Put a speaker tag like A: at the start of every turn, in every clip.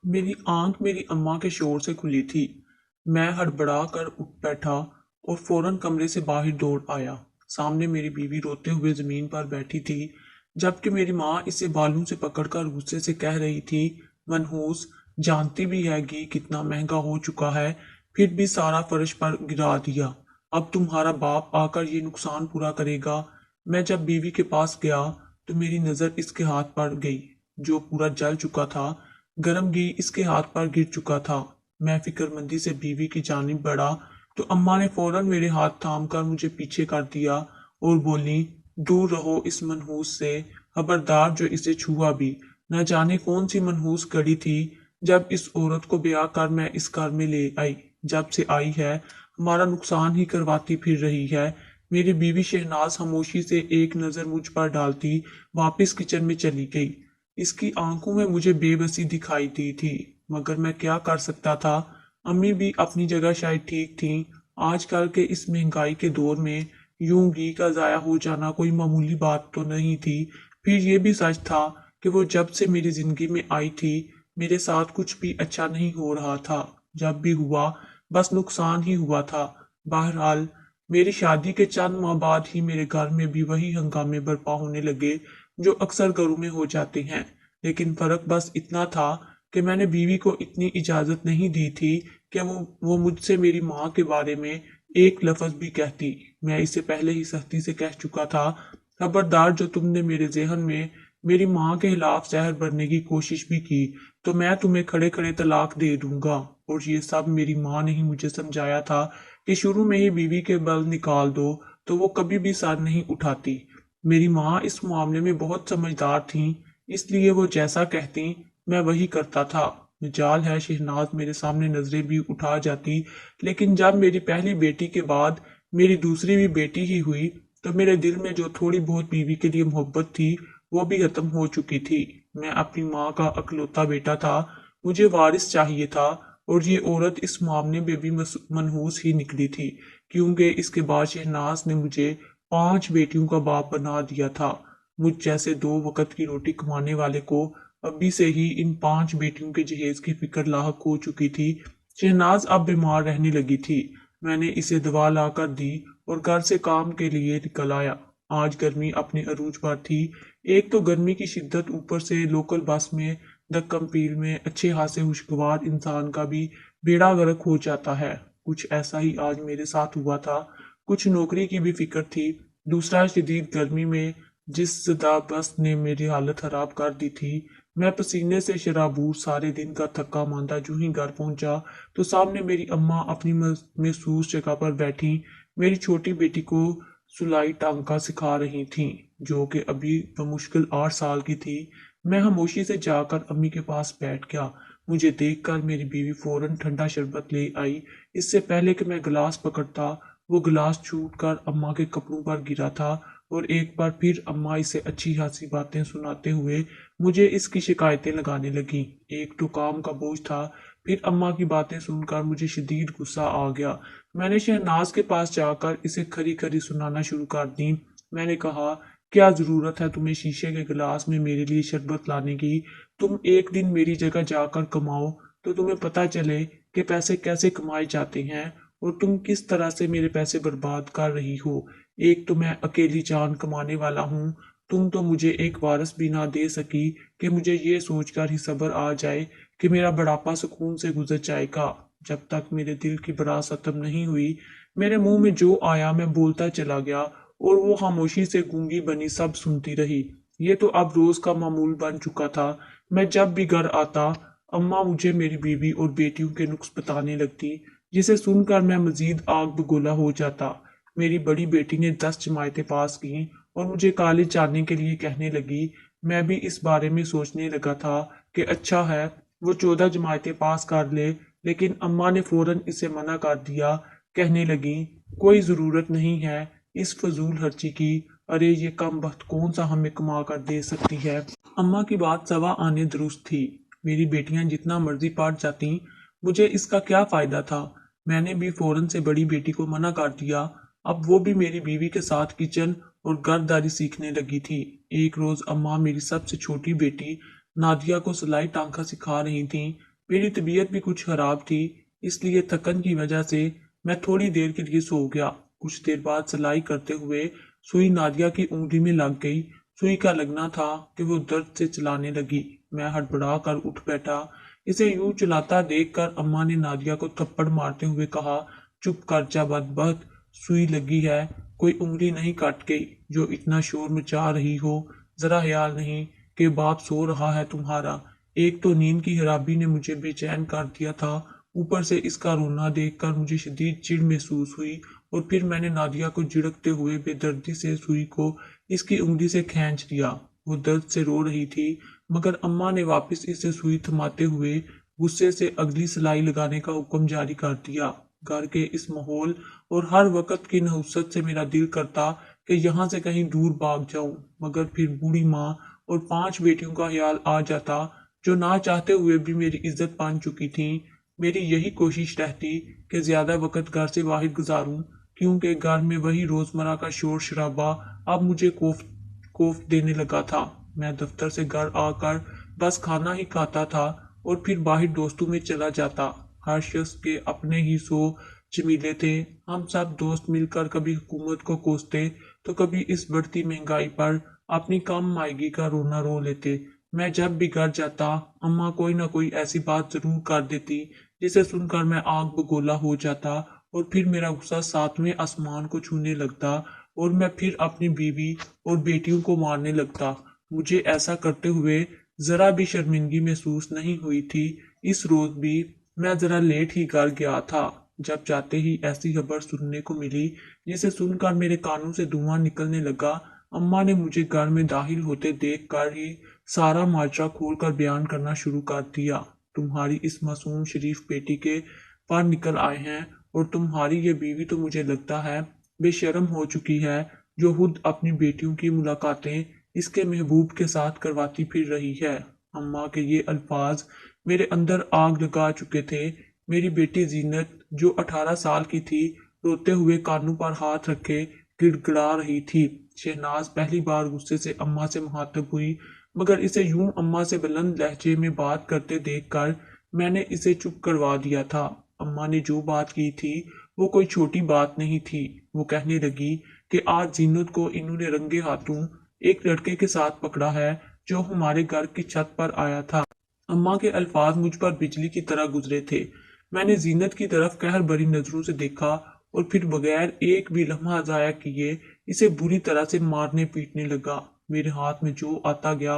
A: मेरी आंख मेरी अम्मा के शोर से खुली थी। मैं हड़बड़ा कर उठ बैठा और फौरन कमरे से बाहर दौड़ आया। सामने मेरी बीवी रोते हुए जमीन पर बैठी थी, जबकि मेरी माँ इसे बालों से पकड़कर गुस्से से कह रही थी, मनहूस, जानती भी है घी कितना महंगा हो चुका है, फिर भी सारा फर्श पर गिरा दिया। अब तुम्हारा बाप आकर ये नुकसान पूरा करेगा। मैं जब बीवी के पास गया तो मेरी नजर इसके हाथ पर गई, जो पूरा जल चुका था। गर्म घी इसके हाथ पर गिर चुका था। मैं फिक्रमंदी से बीवी की जानिब बढ़ा तो अम्मा ने फौरन मेरे हाथ थाम कर मुझे पीछे कर दिया और बोली, दूर रहो इस मनहूस से, खबरदार जो इसे छुआ भी। न जाने कौन सी मनहूस घड़ी थी जब इस औरत को ब्याह कर मैं इस घर में ले आई। जब से आई है हमारा नुकसान ही करवाती फिर रही है। मेरी बीवी शहनाज खामोशी से एक नजर मुझ पर डालती वापस किचन में चली गई। इसकी आंखों में मुझे बेबसी दिखाई दी थी, मगर मैं क्या कर सकता था। अम्मी भी अपनी जगह शायद ठीक थी। आजकल के इस महंगाई के दौर में यूं घी का जाया हो जाना कोई मामूली बात तो नहीं थी। फिर ये भी सच था कि वो जब से मेरी जिंदगी में आई थी मेरे साथ कुछ भी अच्छा नहीं हो रहा था। जब भी हुआ बस नुकसान ही हुआ था। बहरहाल मेरी शादी के चंद माह बाद ही मेरे घर में भी वही हंगामे बर्पा होने लगे जो अक्सर घरों में हो जाते हैं। लेकिन फर्क बस इतना था कि मैंने बीवी को इतनी इजाजत नहीं दी थी कि वो मुझसे मेरी माँ के बारे में एक लफ्ज भी कहती। मैं इसे पहले ही सख्ती से कह चुका था, खबरदार जो तुमने मेरे जहन में मेरी माँ के खिलाफ जहर भरने की कोशिश भी की तो मैं तुम्हें खड़े खड़े तलाक दे दूंगा। और ये सब मेरी माँ ने ही मुझे समझाया था कि शुरू में ही बीवी के बल निकाल दो तो वो कभी भी सर नहीं उठाती। मेरी माँ इस मामले में बहुत समझदार थी, इसलिए वो जैसा कहती मैं वही करता था। मजाल है शहनाज मेरे सामने नजरें भी उठा जाती, लेकिन जब मेरी पहली बेटी के बाद मेरी दूसरी भी बेटी ही हुई तो मेरे दिल में जो थोड़ी बहुत बीवी के लिए मोहब्बत थी वो भी खत्म हो चुकी थी। मैं अपनी माँ का अकलौता बेटा था, मुझे वारिस चाहिए था। और ये औरत इस मामले में भी मनहूस ही निकली थी, क्योंकि इसके बाद शहनाज ने मुझे 5 बेटियों का बाप बना दिया था। मुझ जैसे 2 वक्त की रोटी कमाने वाले को अभी से ही इन 5 बेटियों के जहेज की फिक्र लाहक हो चुकी थी। शहनाज अब बीमार रहने लगी थी। मैंने इसे दवा ला कर दी और घर से काम के लिए निकल आया। आज गर्मी अपने अरूज पर थी। एक तो गर्मी की शिद्दत, ऊपर से लोकल बस में धक्कम पील में अच्छे खासे खुशगवार इंसान का भी बेड़ा गर्क हो जाता है। कुछ ऐसा ही आज मेरे साथ हुआ था। कुछ नौकरी की भी फिक्र थी, दूसरा शदीद गर्मी में जिस बस ने मेरी हालत खराब कर दी थी। मैं पसीने से शराबूर सारे दिन का थका मांदा जो ही घर पहुंचा तो सामने मेरी अम्मा अपनी महसूस जगह पर बैठी मेरी छोटी बेटी को सुलाई टांका सिखा रही थीं, जो कि अभी बमुश्किल 8 साल की थी। मैं खामोशी से जाकर अम्मी के पास बैठ गया। मुझे देखकर मेरी बीवी फौरन ठंडा शरबत ले आई। इससे पहले कि मैं गिलास पकड़ता वो गिलास छूट कर अम्मा के कपड़ों पर गिरा था और एक बार फिर अम्मा इसे अच्छी खासी बातें सुनाते हुए मुझे इसकी शिकायतें लगाने लगी। एक तो काम का बोझ था, फिर अम्मा की बातें सुनकर मुझे शदीद गुस्सा आ गया। मैंने शहनाज के पास जाकर इसे खरी खरी सुनाना शुरू कर दी। मैंने कहा, क्या जरूरत है तुम्हें शीशे के गिलास में मेरे लिए शरबत लाने की? तुम एक दिन मेरी जगह जाकर कमाओ तो तुम्हें पता चले कि पैसे कैसे कमाए जाते हैं और तुम किस तरह से मेरे पैसे बर्बाद कर रही हो। एक तो मैं अकेली जान कमाने वाला हूँ, तुम तो मुझे एक वारस भी ना दे सकी कि मुझे ये सोचकर ही सब्र आ जाए कि मेरा बुढ़ापा सुकून से गुजर जाएगा। जब तक मेरे दिल की भड़ास खत्म नहीं हुई मेरे मुंह में जो आया मैं बोलता चला गया और वो खामोशी से गूंगी बनी सब सुनती रही। ये तो अब रोज का मामूल बन चुका था। मैं जब भी घर आता अम्मा मुझे मेरी बीवी और बेटियों के नुक्स बताने लगती, जिसे सुनकर मैं मजीद आग बगोला हो जाता। मेरी बड़ी बेटी ने 10 जमायतें पास की और मुझे कॉलेज जाने के लिए कहने लगी। मैं भी इस बारे में सोचने लगा था कि अच्छा है वो 14 जमायतें पास कर ले, लेकिन अम्मा ने फौरन इसे मना कर दिया। कहने लगी, कोई ज़रूरत नहीं है इस फजूल खर्ची की। अरे ये कम वक्त कौन सा हमें कमा कर दे सकती है। अम्मा की बात सवा आने दुरुस्त थी। मेरी बेटियां जितना मर्जी पढ़ जाती, मुझे इसका क्या फायदा था। मैंने भी फौरन से बड़ी बेटी को मना कर दिया। अब वो भी मेरी बीवी के साथ किचन और घरदारी सीखने लगी थी। एक रोज अम्मा मेरी सबसे छोटी बेटी नादिया को सिलाई टांका सिखा रही थी। मेरी तबीयत भी कुछ खराब थी, इसलिए थकन की वजह से मैं थोड़ी देर के लिए सो गया। कुछ देर बाद सिलाई करते हुए सुई नादिया की उंगली में लग गई। सुई का लगना था कि वो दर्द से चलाने लगी। मैं हड़बड़ा कर उठ बैठा। इसे यूं चलाता देखकर अम्मा ने नादिया को थप्पड़ मारते हुए कहा, चुप कर जा बदबख्त, सुई लगी है, कोई उंगली नहीं कट गई जो इतना शोर मचा रही हो। जरा ख्याल नहीं कि बाप सो रहा है तुम्हारा। एक तो नींद की खराबी ने मुझे बेचैन कर दिया था, ऊपर से इसका रोना देखकर मुझे शदीद चिढ़ महसूस हुई और फिर मैंने नादिया को झिड़कते हुए बेदर्दी से सुई को इसकी उंगली से खींच लिया। वो दर्द से रो रही थी, मगर अम्मा ने वापस इसे सुई थमाते हुए गुस्से से अगली सिलाई लगाने का हुक्म जारी कर दिया। घर के इस माहौल और हर वक्त की नहुसत से मेरा दिल करता कि यहाँ से कहीं दूर भाग जाऊं, मगर फिर बूढ़ी माँ और 5 बेटियों का ख्याल आ जाता जो ना चाहते हुए भी मेरी इज्जत पान चुकी थी। मेरी यही कोशिश रहती कि ज्यादा वक्त घर से बाहर गुजारूं, क्योंकि घर में वही रोजमर्रा का शोर शराबा अब मुझे कोफ देने लगा था। मैं दफ्तर से घर आकर बस खाना ही खाता था और फिर बाहर दोस्तों में चला जाता। हर शख्स के अपने ही 100 जमीले थे। हम सब दोस्त मिलकर कभी हुकूमत को कोसते तो कभी इस बढ़ती महंगाई पर अपनी कम मायगी का रोना रो लेते। मैं जब भी घर जाता, अम्मा कोई ना कोई ऐसी बात जरूर कर देती जिसे सुनकर मैं आग बगोला हो जाता और फिर मेरा गुस्सा 7वें आसमान को छूने लगता और मैं फिर अपनी बीवी और बेटियों को मारने लगता। मुझे ऐसा करते हुए जरा भी शर्मिंदगी महसूस नहीं हुई थी। इस रोज भी मैं जरा लेट ही घर गया था। जब जाते ही ऐसी खबर सुनने को मिली जिसे सुनकर मेरे कानों से धुआं निकलने लगा। अम्मा ने मुझे घर में दाखिल होते देख कर ही सारा माजरा खोलकर बयान करना शुरू कर दिया। तुम्हारी इस मासूम शरीफ बेटी के पर निकल आए हैं और तुम्हारी ये बीवी तो मुझे लगता है बेशर्म हो चुकी है, जो खुद अपनी बेटियों की मुलाकातें इसके महबूब के साथ करवाती फिर रही है। अम्मा के ये अल्फाज मेरे अंदर आग लगा चुके थे। मेरी बेटी जीनत जो 18 साल की थी, रोते हुए कानों पर हाथ रखे गिड़गिड़ा रही थी। शहनाज पहली बार गुस्से से अम्मा से मुखातब हुई, मगर इसे यूं अम्मा से बुलंद लहजे में बात करते देखकर मैंने इसे चुप करवा दिया था। अम्मा ने जो बात की थी वो कोई छोटी बात नहीं थी। वो कहने लगी कि आज जीनत को इन्होंने रंगे हाथों एक लड़के के साथ पकड़ा है जो हमारे घर की छत पर आया था। अम्मा के अल्फाज मुझ पर बिजली की तरह गुजरे थे। मैंने जीनत की तरफ कहर भरी नजरों से देखा और फिर बगैर एक भी लम्हा जाया किए इसे बुरी तरह से मारने पीटने लगा। मेरे हाथ में जो आता गया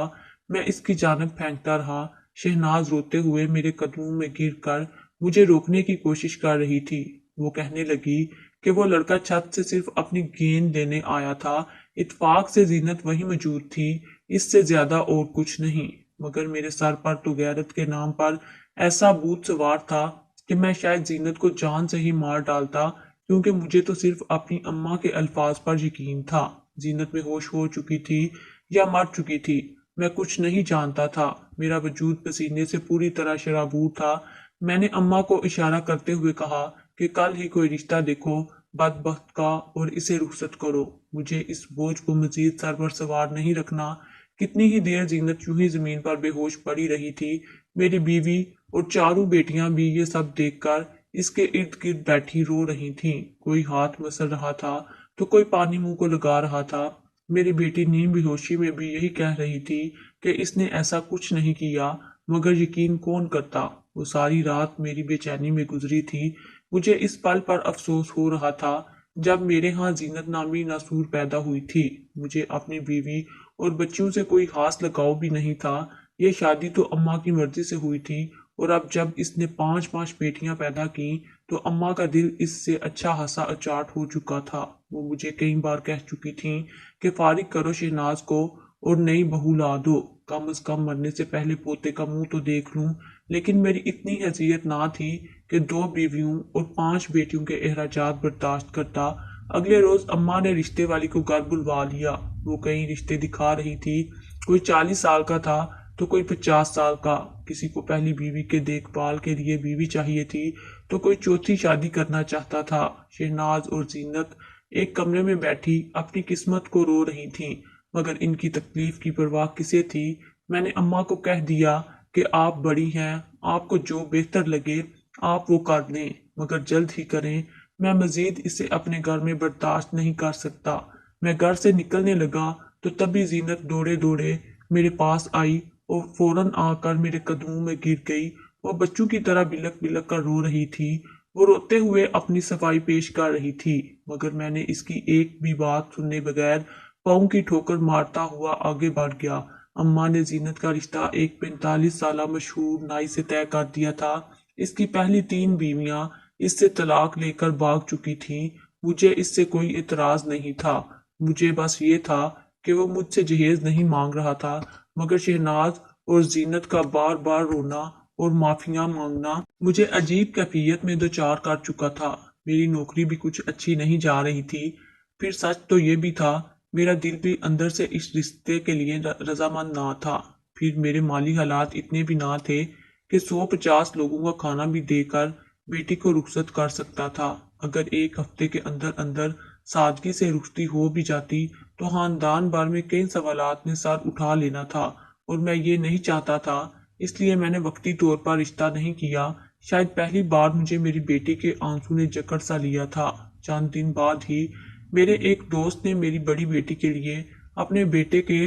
A: मैं इसकी जानब फेंकता रहा। शहनाज रोते हुए मेरे कदमों में गिरकर मुझे रोकने की कोशिश कर रही थी। वो कहने लगी कि वो लड़का छत से सिर्फ अपनी गेंद लेने आया था। इत्तेफाक से जीनत वहीं मौजूद थी, इससे ज्यादा और कुछ नहीं। मगर मेरे सर पर तो गैरत के नाम पर ऐसा भूत सवार था कि मैं शायद जीनत को जान से ही मार डालता, क्योंकि मुझे तो सिर्फ अपनी अम्मा के अल्फाज पर यकीन था। जीनत में होश हो चुकी थी या मर चुकी थी, मैं कुछ नहीं जानता था। मेरा वजूद पसीने से पूरी तरह शराबूर था। मैंने अम्मा को इशारा करते हुए कहा कि कल ही कोई रिश्ता देखो बदबख्त का और इसे रुखसत करो। मुझे इस बोझ को मजीद सर पर सवार नहीं रखना। कितनी ही देर जीनत यूं ही जमीन पर बेहोश पड़ी रही थी। मेरी बीवी और चारों बेटियां भी ये सब देखकर इसके इर्द गिर्द बैठी रो रही थीं। कोई हाथ मसल रहा था तो कोई पानी मुंह को लगा रहा था। मेरी बेटी नींद बेहोशी में भी यही कह रही थी कि इसने ऐसा कुछ नहीं किया, मगर यकीन कौन करता। वो सारी रात मेरी बेचैनी में गुजरी थी। मुझे इस पल पर अफसोस हो रहा था जब मेरे यहाँ जीनत नामी नासूर पैदा हुई थी। मुझे अपनी बीवी और बच्चियों से कोई खास लगाव भी नहीं था। ये शादी तो अम्मा की मर्जी से हुई थी और अब जब इसने 5-5 बेटियां पैदा की तो अम्मा का दिल इससे अच्छा खासा अचाट हो चुका था। वो मुझे कई बार कह चुकी थी कि फारिग करो शहनाज को और नई बहू ला दो, कम से कम मरने से पहले पोते का मुंह तो देख लूं। लेकिन मेरी इतनी हैसियत ना थी कि 2 बीवियों और 5 बेटियों के अखराजात बर्दाश्त करता। अगले रोज अम्मा ने रिश्ते वाली को घर बुलवा लिया। वो कई रिश्ते दिखा रही थी। कोई 40 साल का था तो कोई 50 साल का। किसी को पहली बीवी के देखभाल के लिए बीवी चाहिए थी तो कोई चौथी शादी करना चाहता था। शहनाज और जीनत एक कमरे में बैठी अपनी किस्मत को रो रही थीं, मगर इनकी तकलीफ की परवाह किसे थी। मैंने अम्मा को कह दिया کہ آپ بڑی ہیں، آپ کو جو بہتر لگے آپ وہ کر لیں، مگر جلد ہی کریں، میں مزید اسے اپنے گھر میں برداشت نہیں کر سکتا۔ میں گھر سے نکلنے لگا تو تبھی زینت دوڑے دوڑے میرے پاس آئی اور فوراً آ کر میرے قدموں میں گر گئی۔ وہ بچوں کی طرح بلک بلک کر رو رہی تھی، وہ روتے ہوئے اپنی صفائی پیش کر رہی تھی، مگر میں نے اس کی ایک بھی بات سنے بغیر پاؤں کی ٹھوکر مارتا ہوا آگے بڑھ گیا۔ اماں نے زینت کا رشتہ ایک 45 سالہ مشہور نائی سے طے کر دیا تھا۔ اس کی پہلی 3 بیویاں اس سے طلاق لے کر بھاگ چکی تھیں۔ مجھے اس سے کوئی اعتراض نہیں تھا، مجھے بس یہ تھا کہ وہ مجھ سے جہیز نہیں مانگ رہا تھا، مگر شہناز اور زینت کا بار بار رونا اور معافیاں مانگنا مجھے عجیب کیفیت میں دوچار کر چکا تھا۔ میری نوکری بھی کچھ اچھی نہیں جا رہی تھی، پھر سچ تو یہ بھی تھا میرا دل بھی اندر سے اس رشتے کے لیے رضامند نہ تھا، پھر میرے مالی حالات اتنے بھی نہ تھے کہ 150 لوگوں کا کھانا بھی دے کر بیٹی کو رخصت کر سکتا تھا۔ اگر ایک ہفتے کے اندر اندر سادگی سے رخصتی ہو بھی جاتی تو خاندان بھر میں کئی سوالات نے سر اٹھا لینا تھا، اور میں یہ نہیں چاہتا تھا، اس لیے میں نے وقتی طور پر رشتہ نہیں کیا۔ شاید پہلی بار مجھے میری بیٹی کے آنسو نے جکڑ سا لیا تھا۔ چند دن بعد ہی میرے ایک دوست نے میری بڑی بیٹی کے لیے اپنے بیٹے کے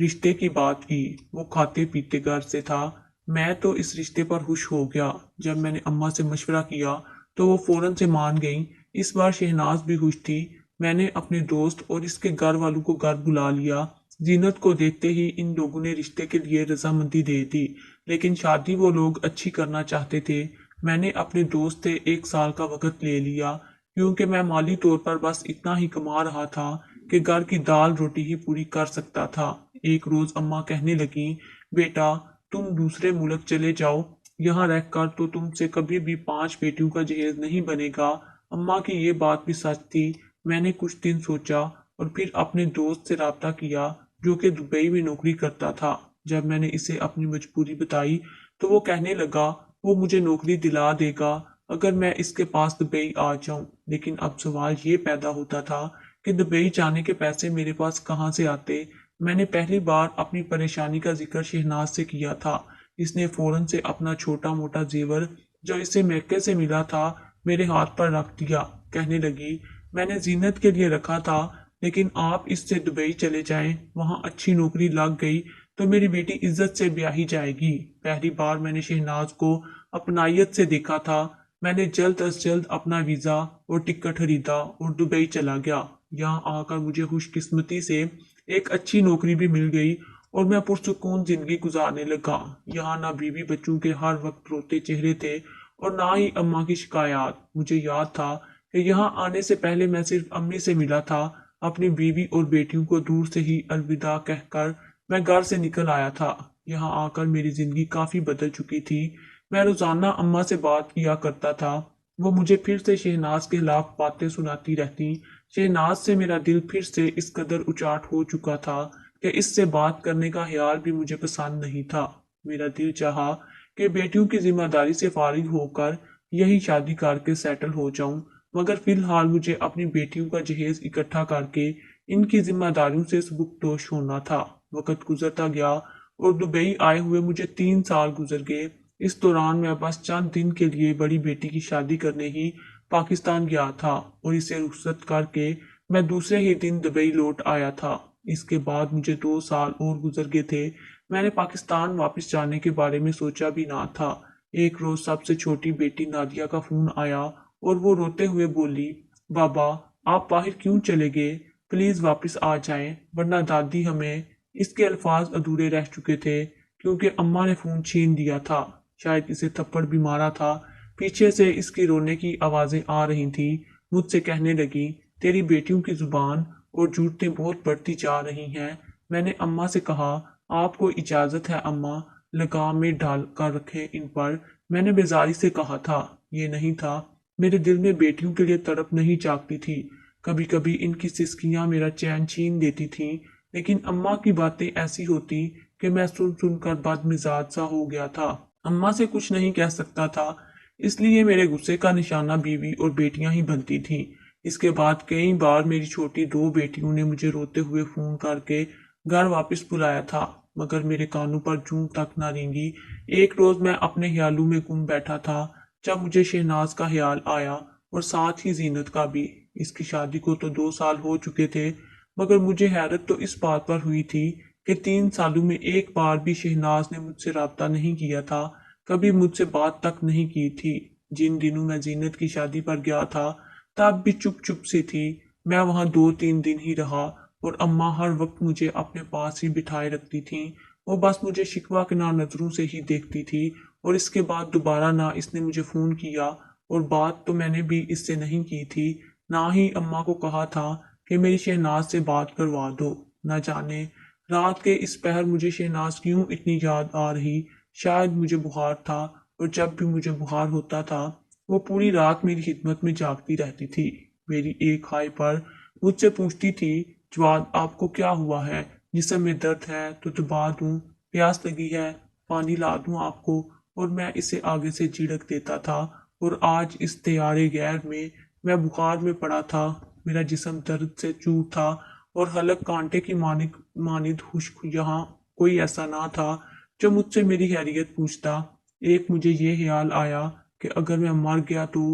A: رشتے کی بات کی۔ وہ کھاتے پیتے گھر سے تھا، میں تو اس رشتے پر خوش ہو گیا۔ جب میں نے اماں سے مشورہ کیا تو وہ فوراً سے مان گئیں۔ اس بار شہناز بھی خوش تھی۔ میں نے اپنے دوست اور اس کے گھر والوں کو گھر بلا لیا۔ زینت کو دیکھتے ہی ان لوگوں نے رشتے کے لیے رضامندی دے دی، لیکن شادی وہ لوگ اچھی کرنا چاہتے تھے۔ میں نے اپنے دوست سے 1 سال کا وقت لے لیا، کیونکہ میں مالی طور پر بس اتنا ہی کما رہا تھا کہ گھر کی دال روٹی ہی پوری کر سکتا تھا۔ ایک روز اماں کہنے لگیں، بیٹا تم دوسرے ملک چلے جاؤ، یہاں رہ کر تو تم سے کبھی بھی 5 بیٹیوں کا جہیز نہیں بنے گا۔ اماں کی یہ بات بھی سچ تھی۔ میں نے کچھ دن سوچا اور پھر اپنے دوست سے رابطہ کیا جو کہ دبئی میں نوکری کرتا تھا۔ جب میں نے اسے اپنی مجبوری بتائی تو وہ کہنے لگا وہ مجھے نوکری دلا دے گا اگر میں اس کے پاس دبئی آ جاؤں، لیکن اب سوال یہ پیدا ہوتا تھا کہ دبئی جانے کے پیسے میرے پاس کہاں سے آتے۔ میں نے پہلی بار اپنی پریشانی کا ذکر شہناز سے کیا تھا۔ اس نے فوراً سے اپنا چھوٹا موٹا زیور جو اسے میکے سے ملا تھا میرے ہاتھ پر رکھ دیا۔ کہنے لگی، میں نے زینت کے لیے رکھا تھا، لیکن آپ اس سے دبئی چلے جائیں، وہاں اچھی نوکری لگ گئی تو میری بیٹی عزت سے بیاہی جائے گی۔ پہلی بار میں نے شہناز کو اپنائیت سے دیکھا تھا۔ میں نے جلد از جلد اپنا ویزا اور ٹکٹ خریدا اور دبئی چلا گیا۔ یہاں آ کر مجھے خوش قسمتی سے ایک اچھی نوکری بھی مل گئی اور میں پرسکون زندگی گزارنے لگا۔ یہاں نہ بیوی بچوں کے ہر وقت روتے چہرے تھے اور نہ ہی اماں کی شکایات۔ مجھے یاد تھا کہ یہاں آنے سے پہلے میں صرف امی سے ملا تھا۔ اپنی بیوی اور بیٹیوں کو دور سے ہی الوداع کہہ کر میں گھر سے نکل آیا تھا۔ یہاں آ کر میری زندگی کافی بدل چکی تھی۔ میں روزانہ اماں سے بات کیا کرتا تھا، وہ مجھے پھر سے شہناز کے خلاف باتیں سناتی رہتی۔ شہناز سے میرا دل پھر سے اس قدر اچاٹ ہو چکا تھا کہ اس سے بات کرنے کا خیال بھی مجھے پسند نہیں تھا۔ میرا دل چاہا کہ بیٹیوں کی ذمہ داری سے فارغ ہو کر یہی شادی کر کے سیٹل ہو جاؤں، مگر فی الحال مجھے اپنی بیٹیوں کا جہیز اکٹھا کر کے ان کی ذمہ داریوں سے سبکدوش ہونا تھا۔ وقت گزرتا گیا اور دبئی آئے ہوئے مجھے 3 سال گزر گئے۔ اس دوران میں بس چند دن کے لیے بڑی بیٹی کی شادی کرنے ہی پاکستان گیا تھا اور اسے رخصت کر کے میں دوسرے ہی دن دبئی لوٹ آیا تھا۔ اس کے بعد مجھے 2 سال اور گزر گئے تھے۔ میں نے پاکستان واپس جانے کے بارے میں سوچا بھی نہ تھا۔ ایک روز سب سے چھوٹی بیٹی نادیہ کا فون آیا اور وہ روتے ہوئے بولی، بابا آپ باہر کیوں چلے گئے؟ پلیز واپس آ جائیں ورنہ دادی ہمیں۔ اس کے الفاظ ادھورے رہ چکے تھے کیونکہ اماں نے فون چھین دیا تھا۔ شاید اسے تھپڑ بھی مارا تھا۔ پیچھے سے اس کی رونے کی آوازیں آ رہی تھیں۔ مجھ سے کہنے لگی، تیری بیٹیوں کی زبان اور جھوٹیں بہت بڑھتی جا رہی ہیں۔ میں نے اماں سے کہا، آپ کو اجازت ہے اماں، لگام میں ڈال کر رکھیں ان پر۔ میں نے بیزاری سے کہا تھا۔ یہ نہیں تھا، میرے دل میں بیٹیوں کے لیے تڑپ نہیں جاگتی تھی۔ کبھی کبھی ان کی سسکیاں میرا چین چھین دیتی تھیں، لیکن اماں کی باتیں ایسی ہوتی کہ میں سن سن کر بد مزاج سا ہو گیا تھا۔ اماں سے کچھ نہیں کہہ سکتا تھا، اس لیے میرے غصے کا نشانہ بیوی اور بیٹیاں ہی بنتی تھیں۔ اس کے بعد کئی بار میری چھوٹی 2 بیٹیوں نے مجھے روتے ہوئے فون کر کے گھر واپس بلایا تھا۔ मगर मेरे कानों पर जूं तक न रेंगी। एक रोज मैं अपने ख्यालों में गुम बैठा था जब मुझे शहनाज का ख्याल आया और साथ ही जीनत का भी। इसकी शादी को तो 2 साल हो चुके थे, मगर मुझे हैरत तो इस बात पर हुई थी कि 3 सालों में एक बार भी शहनाज ने मुझसे राब्ता नहीं किया था, कभी मुझसे बात तक नहीं की थी। जिन दिनों मैं जीनत की शादी पर गया था तब भी चुप चुप सी थी। मैं वहां 2-3 दिन ही रहा और अम्मा हर वक्त मुझे अपने पास ही बिठाए रखती थी। वो बस मुझे शिकवा के ना नजरों से ही देखती थी और इसके बाद दोबारा ना इसने मुझे फोन किया और बात तो मैंने भी इससे नहीं की थी, ना ही अम्मा को कहा था कि मेरी शहनाज से बात करवा दो। न जाने रात के इस पहर मुझे शहनाज क्यों इतनी याद आ रही। शायद मुझे बुखार था और जब भी मुझे बुखार होता था वो पूरी रात मेरी खिदमत में जागती रहती थी। मेरी एक हाय पर मुझसे पूछती थी, जवाद आपको क्या हुआ है? जिस्म में दर्द है तो दबा दूं? प्यास लगी है, पानी ला दूं आपको? और मैं इसे आगे से झिड़क देता था। और आज इस तैयारे गैर में मैं बुखार में पड़ा था, मेरा जिस्म दर्द से चूर था और हलक कांटे की मानिक मानिद खुश्क। यहाँ कोई ऐसा ना था जो मुझसे मेरी खैरियत पूछता। एक मुझे ये ख्याल आया कि अगर मैं मर गया तो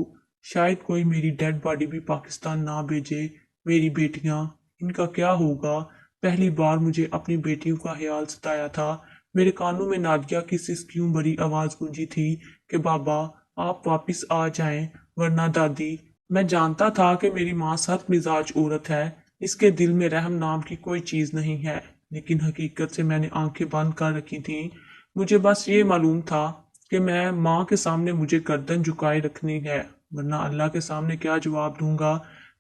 A: शायद कोई मेरी डेड बॉडी भी पाकिस्तान ना भेजे। मेरी बेटियां, इनका क्या होगा? पहली बार मुझे अपनी बेटियों का ख्याल सताया था। मेरे कानों में नादिया की सिसकियों भरी आवाज गूंजी थी कि बाबा आप वापिस आ जाएं, वरना दादी। मैं जानता था कि मेरी माँ सख्त मिजाज औरत है, इसके दिल में रहम नाम की कोई चीज नहीं है, लेकिन हकीकत से मैंने आंखें बंद कर रखी थीं। मुझे बस ये मालूम था कि मैं माँ के सामने मुझे गर्दन झुकाए रखनी है, वरना अल्लाह के सामने क्या जवाब दूंगा।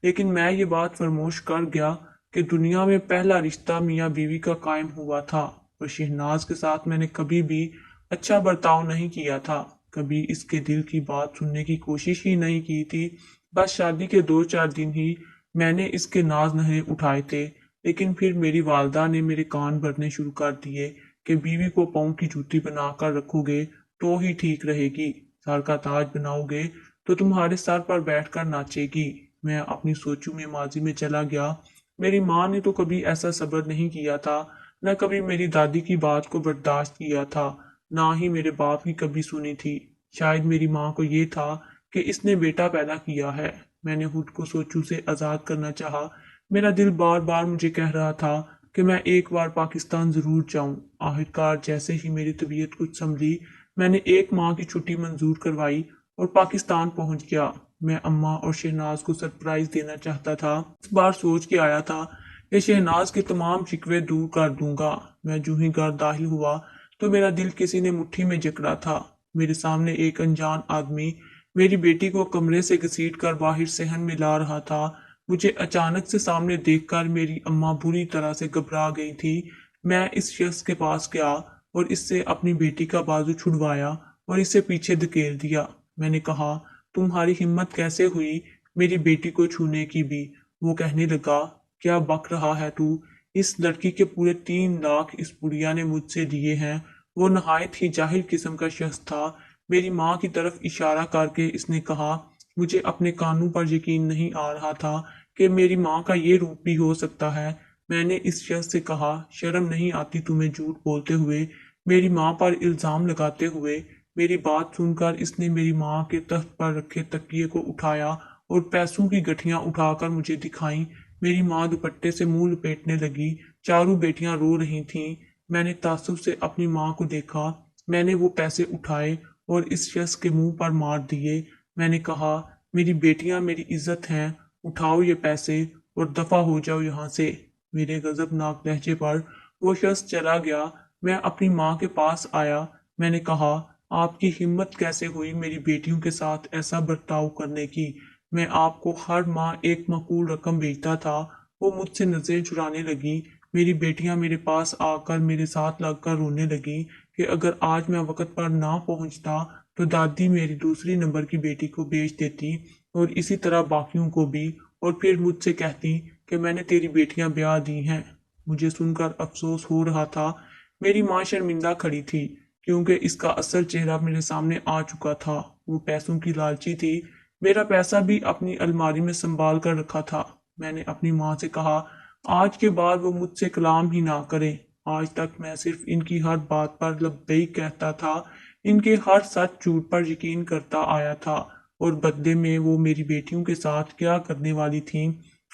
A: लेकिन मैं ये बात फरमोश कर गया कि दुनिया में पहला रिश्ता मियाँ बीवी का कायम हुआ था और शहनाज के साथ मैंने कभी भी अच्छा बर्ताव नहीं किया था, कभी इसके दिल की बात सुनने की कोशिश ही नहीं की थी। बस शादी के 2-4 दिन ही मैंने इसके नाज नखरे उठाए थे, लेकिन फिर मेरी वालदा ने मेरे कान भरने शुरू कर दिए कि बीवी को पाँव की जूती बनाकर रखोगे तो ही ठीक रहेगी, सर का ताज बनाओगे तो तुम्हारे सर पर बैठकर नाचेगी। मैं अपनी सोचों में माजी में चला गया। मेरी माँ ने तो कभी ऐसा सब्र नहीं किया था, न कभी मेरी दादी की बात को बर्दाश्त किया था, ना ही मेरे बाप की कभी सुनी थी। शायद मेरी माँ को ये था कि इसने बेटा पैदा किया है। मैंने खुद को सोचों से आज़ाद करना चाहा। मेरा दिल बार बार मुझे कह रहा था कि मैं एक बार पाकिस्तान ज़रूर जाऊं। आखिरकार जैसे ही मेरी तबीयत कुछ संभली, मैंने एक माह की छुट्टी मंजूर करवाई और पाकिस्तान पहुंच गया। मैं अम्मा और शहनाज को सरप्राइज देना चाहता था। इस बार सोच के आया था कि शहनाज के तमाम शिकवे दूर कर दूंगा। मैं जो ही घर दाखिल हुआ तो मेरा दिल किसी ने मुट्ठी में जकड़ा था। मेरे सामने एक अनजान आदमी मेरी बेटी को कमरे से घसीट कर बाहर सहन में ला रहा था। मुझे अचानक से सामने देखकर मेरी अम्मा बुरी तरह से घबरा गई थी। मैं इस शख्स के पास गया और इससे अपनी बेटी का बाजू छुड़वाया और इसे पीछे धकेल दिया। मैंने कहा, तुम्हारी हिम्मत कैसे हुई मेरी बेटी को छूने की भी? वो कहने लगा, क्या बक रहा है तू? इस लड़की के पूरे 3 लाख इस बुढ़िया ने मुझसे लिए हैं। वो नहायत ही जाहिल किस्म का शख्स था। मेरी माँ की तरफ इशारा करके इसने कहा। मुझे अपने कानों पर यकीन नहीं आ रहा था कि मेरी माँ का ये रूप भी हो सकता है। मैंने इस शख्स से कहा, शर्म नहीं आती तुम्हें झूठ बोलते हुए, मेरी माँ पर इल्जाम लगाते हुए? मेरी बात सुनकर इसने मेरी माँ के तख्त पर रखे तकिए को उठाया और पैसों की गठियां उठाकर मुझे दिखाई। मेरी माँ दुपट्टे से मुंह लपेटने लगी। चारों बेटियां रो रही थीं। मैंने तासुब से अपनी माँ को देखा। मैंने वो पैसे उठाए और इस शख्स के मुंह पर मार दिए। मैंने कहा, मेरी बेटियां मेरी इज्जत हैं, उठाओ ये पैसे और दफा हो जाओ यहाँ से। मेरे गजबनाक लहजे पर वो शख्स चला गया। मैं अपनी माँ के पास आया। मैंने कहा, आपकी हिम्मत कैसे हुई मेरी बेटियों के साथ ऐसा बर्ताव करने की? मैं आपको हर माह एक माकूल रकम भेजता था। वो मुझसे नजरें चुराने लगी। मेरी बेटियां मेरे पास आकर मेरे साथ लगकर रोने लगी कि अगर आज मैं वक्त पर ना पहुंचता तो दादी मेरी दूसरी नंबर की बेटी को बेच देती और इसी तरह बाकियों को भी, और फिर मुझसे कहती कि मैंने तेरी बेटियां ब्याह दी हैं। मुझे सुनकर अफसोस हो रहा था। मेरी माँ शर्मिंदा खड़ी थी क्योंकि इसका असल चेहरा मेरे सामने आ चुका था। वो पैसों की लालची थी। मेरा पैसा भी अपनी अलमारी में संभाल कर रखा था। मैंने अपनी माँ से कहा, आज के बाद वो मुझसे कलाम ही ना करे। آج تک میں صرف ان کی ہر بات پر لبیک کہتا تھا، ان کے ہر سچ جھوٹ پر یقین کرتا آیا تھا، اور بدلے میں وہ میری بیٹیوں کے ساتھ کیا کرنے والی تھیں۔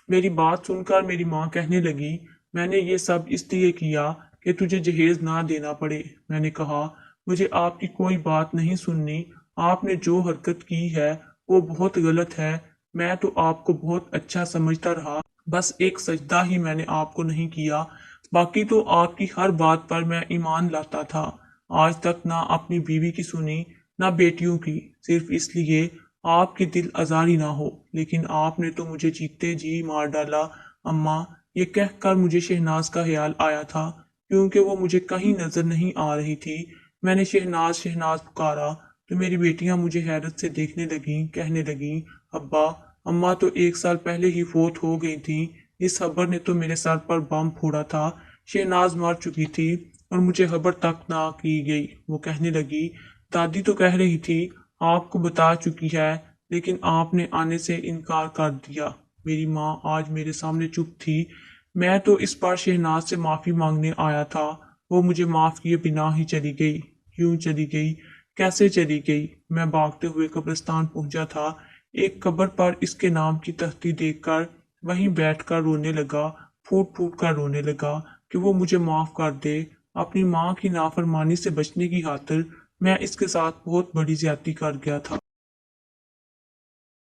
A: میری بات سن کر میری ماں کہنے لگی، میں نے یہ سب اس لیے کیا کہ تجھے جہیز نہ دینا پڑے۔ میں نے کہا، مجھے آپ کی کوئی بات نہیں سننی، آپ نے جو حرکت کی ہے وہ بہت غلط ہے، میں تو آپ کو بہت اچھا سمجھتا رہا، بس ایک سجدہ ہی میں نے آپ کو نہیں کیا، باقی تو آپ کی ہر بات پر میں ایمان لاتا تھا۔ آج تک نہ اپنی بیوی کی سنی نہ بیٹیوں کی، صرف اس لیے آپ کی دل آزاری نہ ہو، لیکن آپ نے تو مجھے جیتے جی مار ڈالا اماں۔ یہ کہہ کر مجھے شہناز کا خیال آیا تھا، کیونکہ وہ مجھے کہیں نظر نہیں آ رہی تھی۔ میں نے شہناز شہناز پکارا تو میری بیٹیاں مجھے حیرت سے دیکھنے لگیں، کہنے لگیں، ابا، اماں تو 1 سال پہلے ہی فوت ہو گئی تھیں، اس خبر نے تو میرے سر پر بم پھوڑا تھا، شہناز مر چکی تھی اور مجھے خبر تک نہ کی گئی۔ وہ کہنے لگی، دادی تو کہہ رہی تھی آپ کو بتا چکی ہے، لیکن آپ نے آنے سے انکار کر دیا۔ میری ماں آج میرے سامنے چپ تھی۔ میں تو اس بار شہناز سے معافی مانگنے آیا تھا، وہ مجھے معاف کیے بنا ہی چلی گئی۔ کیوں چلی گئی؟ کیسے چلی گئی؟ میں بھاگتے ہوئے قبرستان پہنچا تھا، ایک قبر پر اس کے نام کی تختی دیکھ کر وہیں بیٹھ کر رونے لگا، پھوٹ پھوٹ کر رونے لگا کہ وہ مجھے معاف کر دے۔ اپنی ماں کی نافرمانی سے بچنے کی خاطر میں اس کے ساتھ بہت بڑی زیادتی کر گیا تھا۔